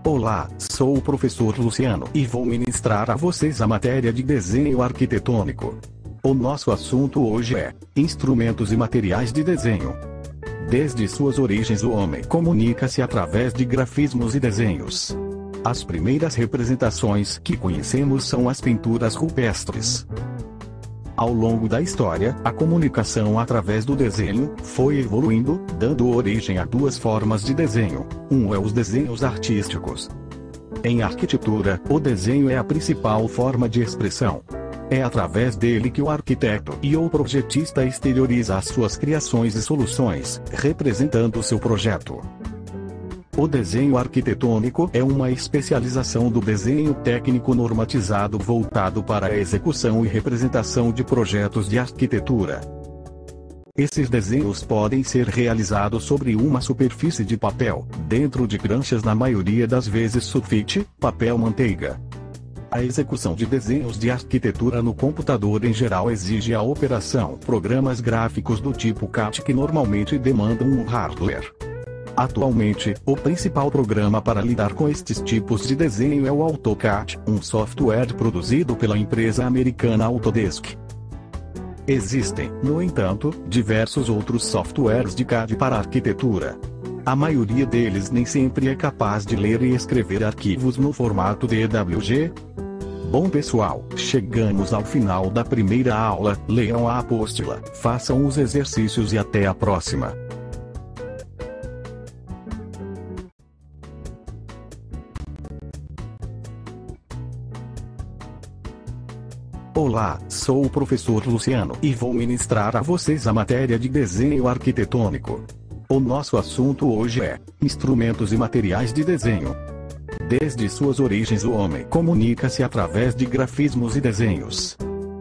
Olá, sou o professor Luciano e vou ministrar a vocês a matéria de desenho arquitetônico. O nosso assunto hoje é instrumentos e materiais de desenho. Desde suas origens, o homem comunica-se através de grafismos e desenhos. As primeiras representações que conhecemos são as pinturas rupestres. Ao longo da história, a comunicação através do desenho foi evoluindo, dando origem a duas formas de desenho. Um é os desenhos artísticos. Em arquitetura, o desenho é a principal forma de expressão. É através dele que o arquiteto e o projetista exterioriza as suas criações e soluções, representando seu projeto. O desenho arquitetônico é uma especialização do desenho técnico normatizado voltado para a execução e representação de projetos de arquitetura. Esses desenhos podem ser realizados sobre uma superfície de papel, dentro de pranchas, na maioria das vezes sulfite, papel manteiga. A execução de desenhos de arquitetura no computador em geral exige a operação programas gráficos do tipo CAD que normalmente demandam um hardware. Atualmente, o principal programa para lidar com estes tipos de desenho é o AutoCAD, um software produzido pela empresa americana Autodesk. Existem, no entanto, diversos outros softwares de CAD para arquitetura. A maioria deles nem sempre é capaz de ler e escrever arquivos no formato DWG. Bom pessoal, chegamos ao final da primeira aula. Leiam a apostila, façam os exercícios e até a próxima. Olá, sou o professor Luciano e vou ministrar a vocês a matéria de desenho arquitetônico. O nosso assunto hoje é instrumentos e materiais de desenho. Desde suas origens, o homem comunica-se através de grafismos e desenhos.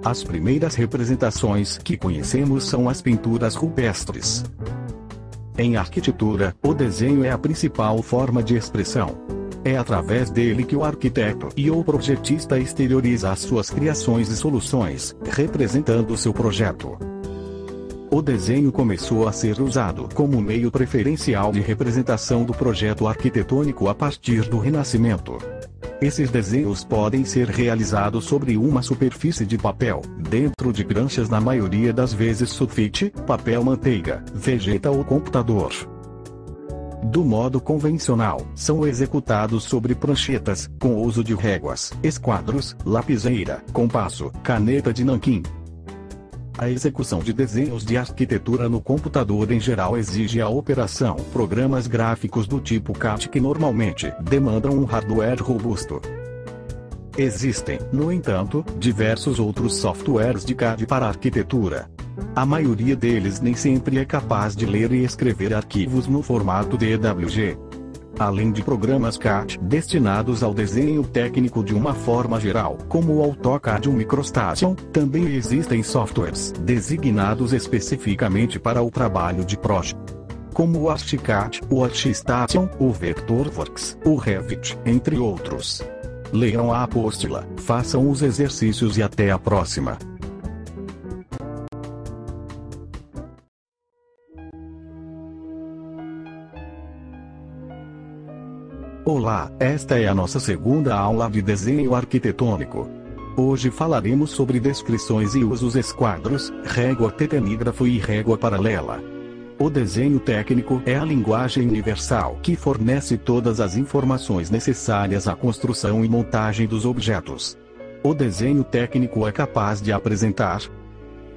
As primeiras representações que conhecemos são as pinturas rupestres. Em arquitetura, o desenho é a principal forma de expressão. É através dele que o arquiteto e o projetista exterioriza as suas criações e soluções, representando seu projeto. O desenho começou a ser usado como meio preferencial de representação do projeto arquitetônico a partir do Renascimento. Esses desenhos podem ser realizados sobre uma superfície de papel, dentro de pranchas, na maioria das vezes sulfite, papel manteiga, vegeta ou computador. Do modo convencional, são executados sobre pranchetas, com uso de réguas, esquadros, lapiseira, compasso, caneta de nanquim. A execução de desenhos de arquitetura no computador em geral exige a operação programas gráficos do tipo CAD que normalmente demandam um hardware robusto. Existem, no entanto, diversos outros softwares de CAD para arquitetura. A maioria deles nem sempre é capaz de ler e escrever arquivos no formato DWG. Além de programas CAD destinados ao desenho técnico de uma forma geral, como o AutoCAD e o MicroStation, também existem softwares designados especificamente para o trabalho de projeto, como o ArchiCAD, o ArchiStation, o Vectorworks, o Revit, entre outros. Leiam a apostila, façam os exercícios e até a próxima. Olá, esta é a nossa segunda aula de desenho arquitetônico. Hoje falaremos sobre descrições e usos esquadros, régua tetanígrafo e régua paralela. O desenho técnico é a linguagem universal que fornece todas as informações necessárias à construção e montagem dos objetos. O desenho técnico é capaz de apresentar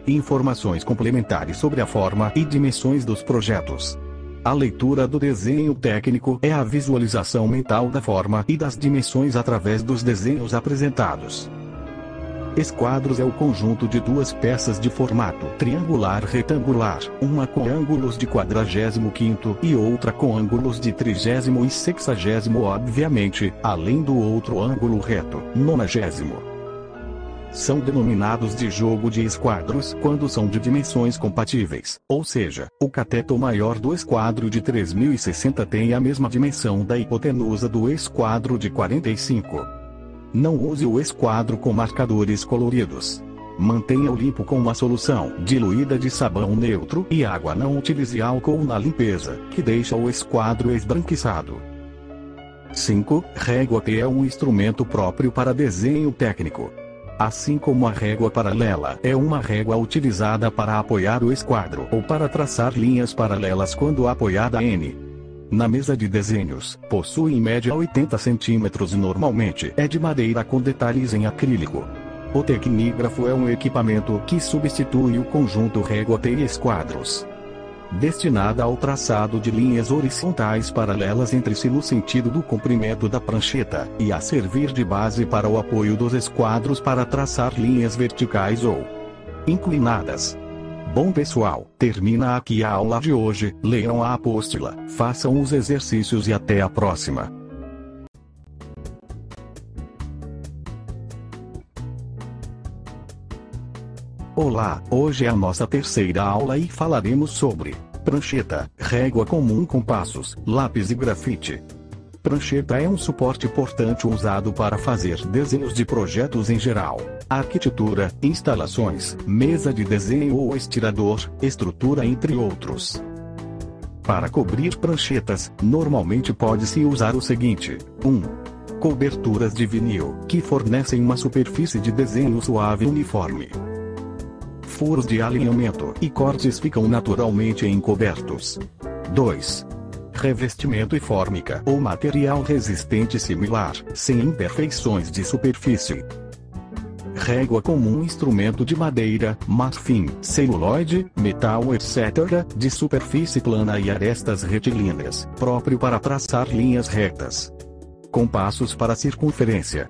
informações complementares sobre a forma e dimensões dos projetos. A leitura do desenho técnico é a visualização mental da forma e das dimensões através dos desenhos apresentados. Esquadros é o conjunto de duas peças de formato triangular-retangular, uma com ângulos de 45º e outra com ângulos de 30º e 60º, obviamente, além do outro ângulo reto, 90º. São denominados de jogo de esquadros quando são de dimensões compatíveis, ou seja, o cateto maior do esquadro de 3060 tem a mesma dimensão da hipotenusa do esquadro de 45. Não use o esquadro com marcadores coloridos. Mantenha-o limpo com uma solução diluída de sabão neutro e água. Não utilize álcool na limpeza, que deixa o esquadro esbranquiçado. 5. Régua T é um instrumento próprio para desenho técnico. Assim como a régua paralela é uma régua utilizada para apoiar o esquadro ou para traçar linhas paralelas quando apoiada N. Na mesa de desenhos, possui em média 80 centímetros e normalmente é de madeira com detalhes em acrílico. O tecnígrafo é um equipamento que substitui o conjunto régua T e esquadros. Destinada ao traçado de linhas horizontais paralelas entre si no sentido do comprimento da prancheta, e a servir de base para o apoio dos esquadros para traçar linhas verticais ou inclinadas. Bom pessoal, termina aqui a aula de hoje. Leiam a apostila, façam os exercícios e até a próxima. Olá, hoje é a nossa terceira aula e falaremos sobre prancheta, régua comum, compassos, lápis e grafite. Prancheta é um suporte portátil usado para fazer desenhos de projetos em geral, arquitetura, instalações, mesa de desenho ou estirador, estrutura, entre outros. Para cobrir pranchetas, normalmente pode-se usar o seguinte: 1. Coberturas de vinil, que fornecem uma superfície de desenho suave e uniforme. Furos de alinhamento e cortes ficam naturalmente encobertos. 2. Revestimento e fórmica ou material resistente similar, sem imperfeições de superfície. Régua comum, instrumento de madeira, marfim, celuloide, metal, etc., de superfície plana e arestas retilíneas, próprio para traçar linhas retas. Compassos para circunferência.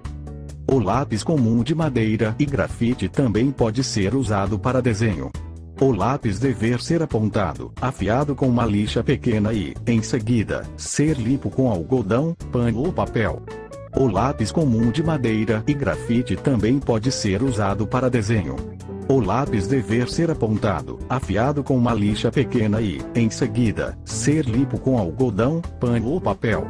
O lápis comum de madeira e grafite também pode ser usado para desenho. O lápis deve ser apontado, afiado com uma lixa pequena e, em seguida, ser limpo com algodão, pano ou papel. O lápis comum de madeira e grafite também pode ser usado para desenho. O lápis deve ser apontado, afiado com uma lixa pequena e, em seguida, ser limpo com algodão, pano ou papel.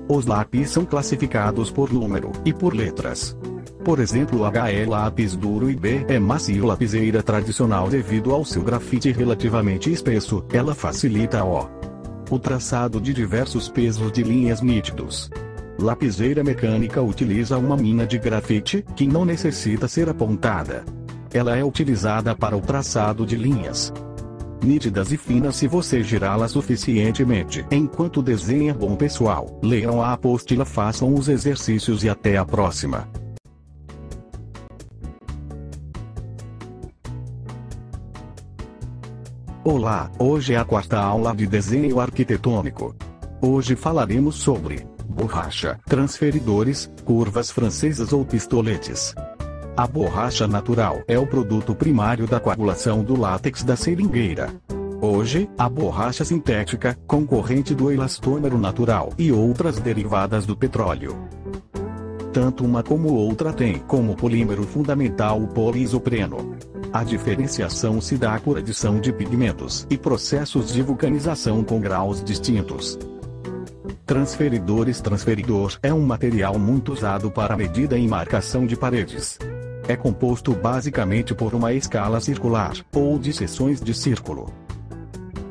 Os lápis são classificados por número e por letras. Por exemplo, H é lápis duro e B é macio. Lapiseira tradicional. Devido ao seu grafite relativamente espesso, ela facilita o traçado de diversos pesos de linhas nítidos. Lapiseira mecânica utiliza uma mina de grafite, que não necessita ser apontada. Ela é utilizada para o traçado de linhas nítidas e finas se você girá-la suficientemente. Enquanto desenha. Bom pessoal, leiam a apostila, façam os exercícios e até a próxima. Olá, hoje é a quarta aula de desenho arquitetônico. Hoje falaremos sobre borracha, transferidores, curvas francesas ou pistoletes. A borracha natural é o produto primário da coagulação do látex da seringueira. Hoje, a borracha sintética, concorrente do elastômero natural e outras derivadas do petróleo. Tanto uma como outra tem como polímero fundamental o poliisopreno. A diferenciação se dá por adição de pigmentos e processos de vulcanização com graus distintos. Transferidores. Transferidor é um material muito usado para medida e marcação de paredes. É composto basicamente por uma escala circular, ou de seções de círculo.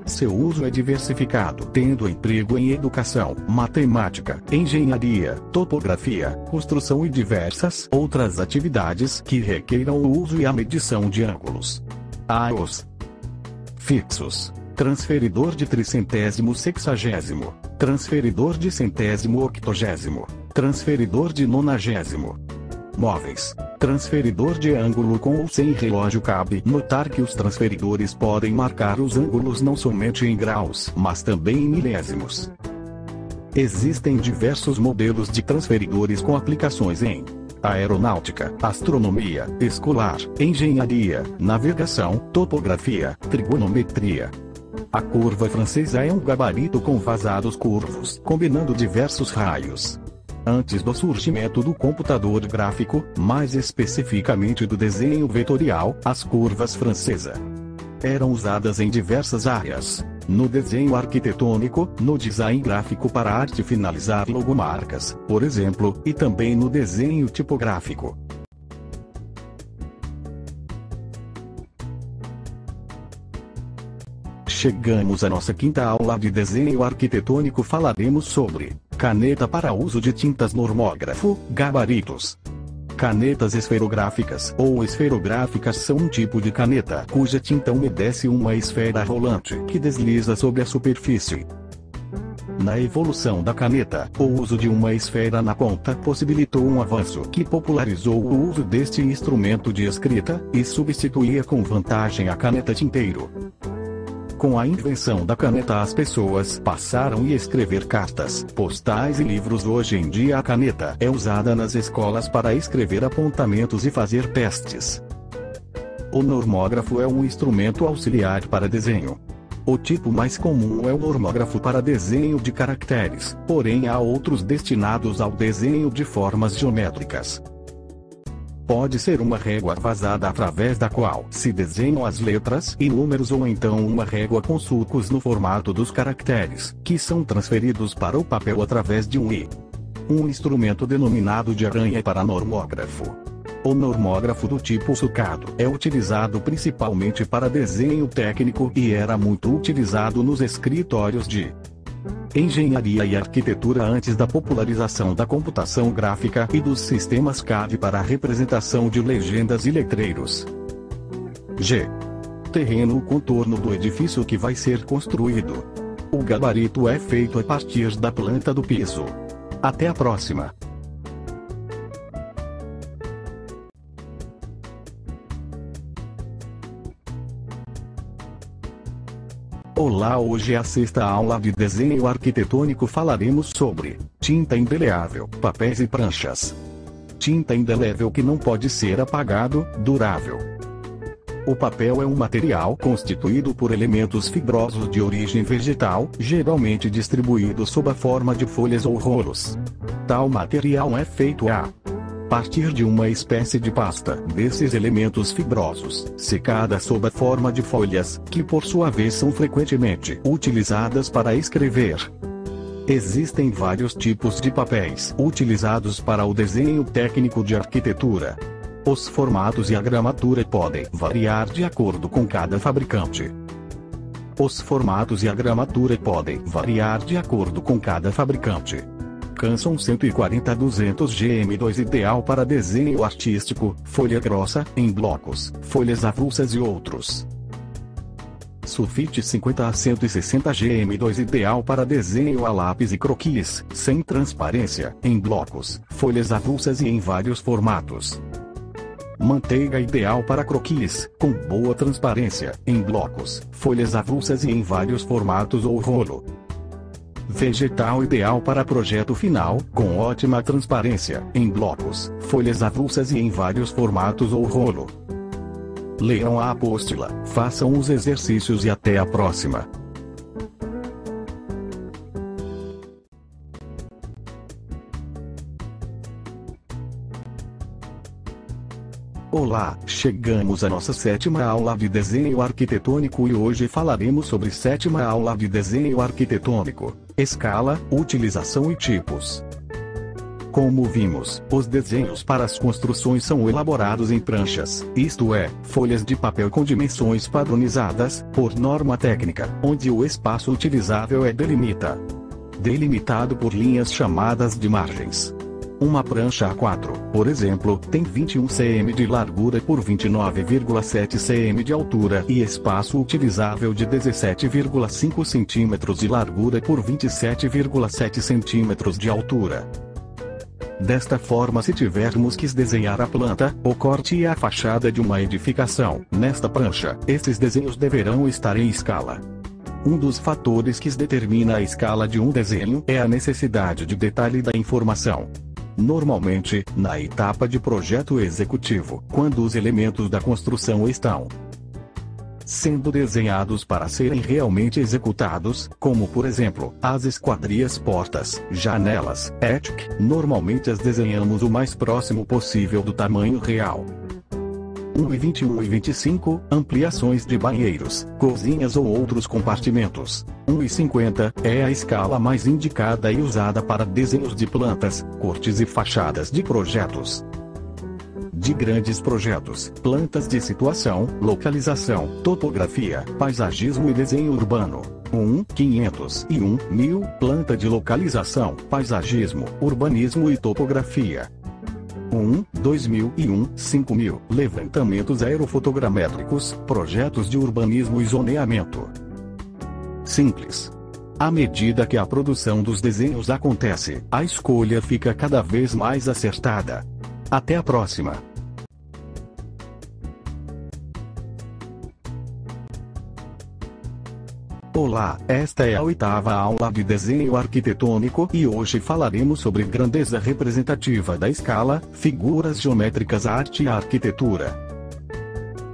Seu uso é diversificado, tendo emprego em educação, matemática, engenharia, topografia, construção e diversas outras atividades que requeiram o uso e a medição de ângulos. Os fixos. Transferidor de tricentésimo sexagésimo. Transferidor de centésimo octogésimo. Transferidor de nonagésimo. Móveis. Transferidor de ângulo com ou sem relógio. Cabe notar que os transferidores podem marcar os ângulos não somente em graus, mas também em milésimos. Existem diversos modelos de transferidores com aplicações em aeronáutica, astronomia, escolar, engenharia, navegação, topografia, trigonometria. A curva francesa é um gabarito com vazados curvos, combinando diversos raios. Antes do surgimento do computador gráfico, mais especificamente do desenho vetorial, as curvas francesas eram usadas em diversas áreas. No desenho arquitetônico, no design gráfico para arte finalizar logomarcas, por exemplo, e também no desenho tipográfico. Chegamos à nossa quinta aula de desenho arquitetônico. Falaremos sobre Caneta para uso de tintas normógrafo, gabaritos. Canetas esferográficas ou esferográficas são um tipo de caneta cuja tinta umedece uma esfera rolante que desliza sobre a superfície. Na evolução da caneta, o uso de uma esfera na ponta possibilitou um avanço que popularizou o uso deste instrumento de escrita, e substituía com vantagem a caneta tinteiro. Com a invenção da caneta, as pessoas passaram a escrever cartas, postais e livros. Hoje em dia a caneta é usada nas escolas para escrever apontamentos e fazer testes. O normógrafo é um instrumento auxiliar para desenho. O tipo mais comum é o normógrafo para desenho de caracteres, porém há outros destinados ao desenho de formas geométricas. Pode ser uma régua vazada através da qual se desenham as letras e números, ou então uma régua com sulcos no formato dos caracteres, que são transferidos para o papel através de um instrumento denominado de arranha para normógrafo. O normógrafo do tipo sulcado é utilizado principalmente para desenho técnico e era muito utilizado nos escritórios de engenharia e arquitetura antes da popularização da computação gráfica e dos sistemas CAD para a representação de legendas e letreiros. G. Terreno: o contorno do edifício que vai ser construído. O gabarito é feito a partir da planta do piso. Até a próxima. Olá, hoje é a sexta aula de desenho arquitetônico. Falaremos sobre tinta indeleável, papéis e pranchas. Tinta indelével que não pode ser apagado, durável. O papel é um material constituído por elementos fibrosos de origem vegetal, geralmente distribuídos sob a forma de folhas ou rolos. Tal material é feito a partir de uma espécie de pasta desses elementos fibrosos, secada sob a forma de folhas, que por sua vez são frequentemente utilizadas para escrever. Existem vários tipos de papéis utilizados para o desenho técnico de arquitetura. Os formatos e a gramatura podem variar de acordo com cada fabricante. Canson 140-200 GM2 ideal para desenho artístico, folha grossa, em blocos, folhas avulsas e outros. Sulfite 50-160 GM2 ideal para desenho a lápis e croquis, sem transparência, em blocos, folhas avulsas e em vários formatos. Manteiga ideal para croquis, com boa transparência, em blocos, folhas avulsas e em vários formatos ou rolo. Vegetal ideal para projeto final, com ótima transparência, em blocos, folhas avulsas e em vários formatos ou rolo. Leiam a apostila, façam os exercícios e até a próxima. Olá, chegamos à nossa sétima aula de desenho arquitetônico e hoje falaremos sobre sétima aula de desenho arquitetônico, escala, utilização e tipos. Como vimos, os desenhos para as construções são elaborados em pranchas, isto é, folhas de papel com dimensões padronizadas, por norma técnica, onde o espaço utilizável é delimitado por linhas chamadas de margens. Uma prancha A4, por exemplo, tem 21 cm de largura por 29,7 cm de altura e espaço utilizável de 17,5 cm de largura por 27,7 cm de altura. Desta forma, se tivermos que desenhar a planta, o corte e a fachada de uma edificação, nesta prancha, esses desenhos deverão estar em escala. Um dos fatores que determina a escala de um desenho é a necessidade de detalhe da informação. Normalmente, na etapa de projeto executivo, quando os elementos da construção estão sendo desenhados para serem realmente executados, como por exemplo, as esquadrias, portas, janelas, etc., normalmente as desenhamos o mais próximo possível do tamanho real. 1,21 e 25, ampliações de banheiros, cozinhas ou outros compartimentos. 1,50 é a escala mais indicada e usada para desenhos de plantas, cortes e fachadas de projetos. De grandes projetos, plantas de situação, localização, topografia, paisagismo e desenho urbano. 501.000, planta de localização, paisagismo, urbanismo e topografia. 2001, 5.000, levantamentos aerofotogramétricos, projetos de urbanismo e zoneamento. Simples. À medida que a produção dos desenhos acontece, a escolha fica cada vez mais acertada. Até a próxima! Olá, esta é a 8ª aula de desenho arquitetônico e hoje falaremos sobre grandeza representativa da escala, figuras geométricas, arte e arquitetura.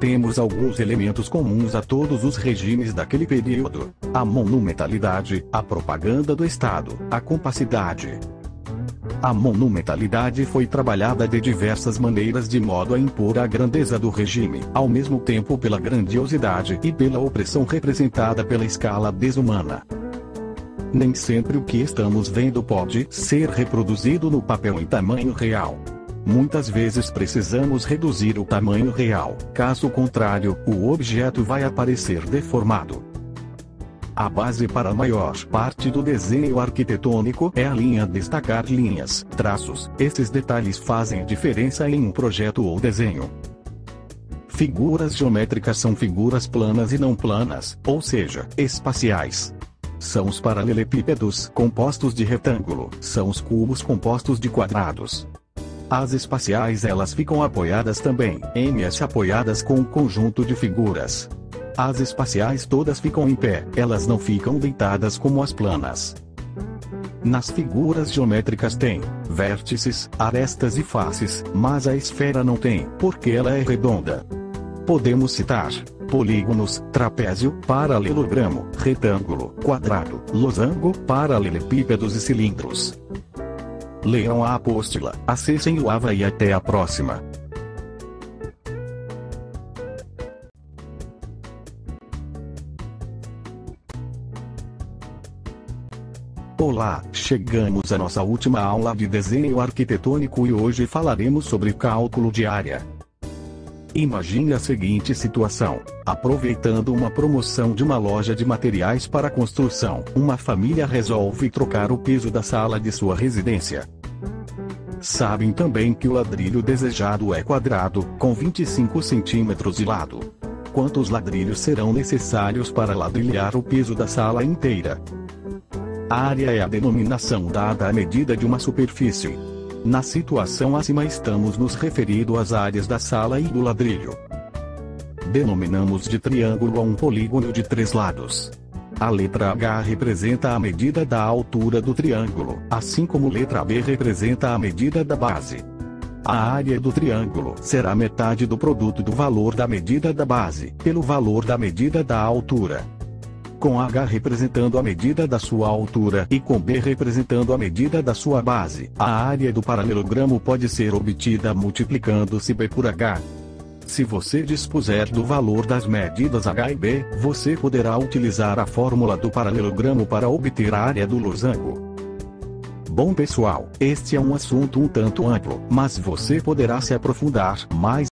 Temos alguns elementos comuns a todos os regimes daquele período: a monumentalidade, a propaganda do Estado, a compassidade. A monumentalidade foi trabalhada de diversas maneiras de modo a impor a grandeza do regime, ao mesmo tempo pela grandiosidade e pela opressão representada pela escala desumana. Nem sempre o que estamos vendo pode ser reproduzido no papel em tamanho real. Muitas vezes precisamos reduzir o tamanho real, caso contrário, o objeto vai aparecer deformado. A base para a maior parte do desenho arquitetônico é a linha. Destacar linhas, traços, esses detalhes fazem diferença em um projeto ou desenho. Figuras geométricas são figuras planas e não planas, ou seja, espaciais. São os paralelepípedos compostos de retângulo, são os cubos compostos de quadrados. As espaciais elas ficam apoiadas também, ms apoiadas com um conjunto de figuras. As espaciais todas ficam em pé, elas não ficam deitadas como as planas. Nas figuras geométricas tem vértices, arestas e faces, mas a esfera não tem, porque ela é redonda. Podemos citar polígonos, trapézio, paralelogramo, retângulo, quadrado, losango, paralelepípedos e cilindros. Leiam a apostila, acessem o AVA e até a próxima. Olá, chegamos à nossa última aula de desenho arquitetônico e hoje falaremos sobre cálculo de área. Imagine a seguinte situação: aproveitando uma promoção de uma loja de materiais para construção, uma família resolve trocar o piso da sala de sua residência. Sabem também que o ladrilho desejado é quadrado, com 25 centímetros de lado. Quantos ladrilhos serão necessários para ladrilhar o piso da sala inteira? A área é a denominação dada à medida de uma superfície. Na situação acima estamos nos referindo às áreas da sala e do ladrilho. Denominamos de triângulo a um polígono de 3 lados. A letra H representa a medida da altura do triângulo, assim como letra B representa a medida da base. A área do triângulo será metade do produto do valor da medida da base, pelo valor da medida da altura. Com H representando a medida da sua altura e com B representando a medida da sua base, a área do paralelogramo pode ser obtida multiplicando-se B por H. Se você dispuser do valor das medidas H e B, você poderá utilizar a fórmula do paralelogramo para obter a área do losango. Bom pessoal, este é um assunto um tanto amplo, mas você poderá se aprofundar mais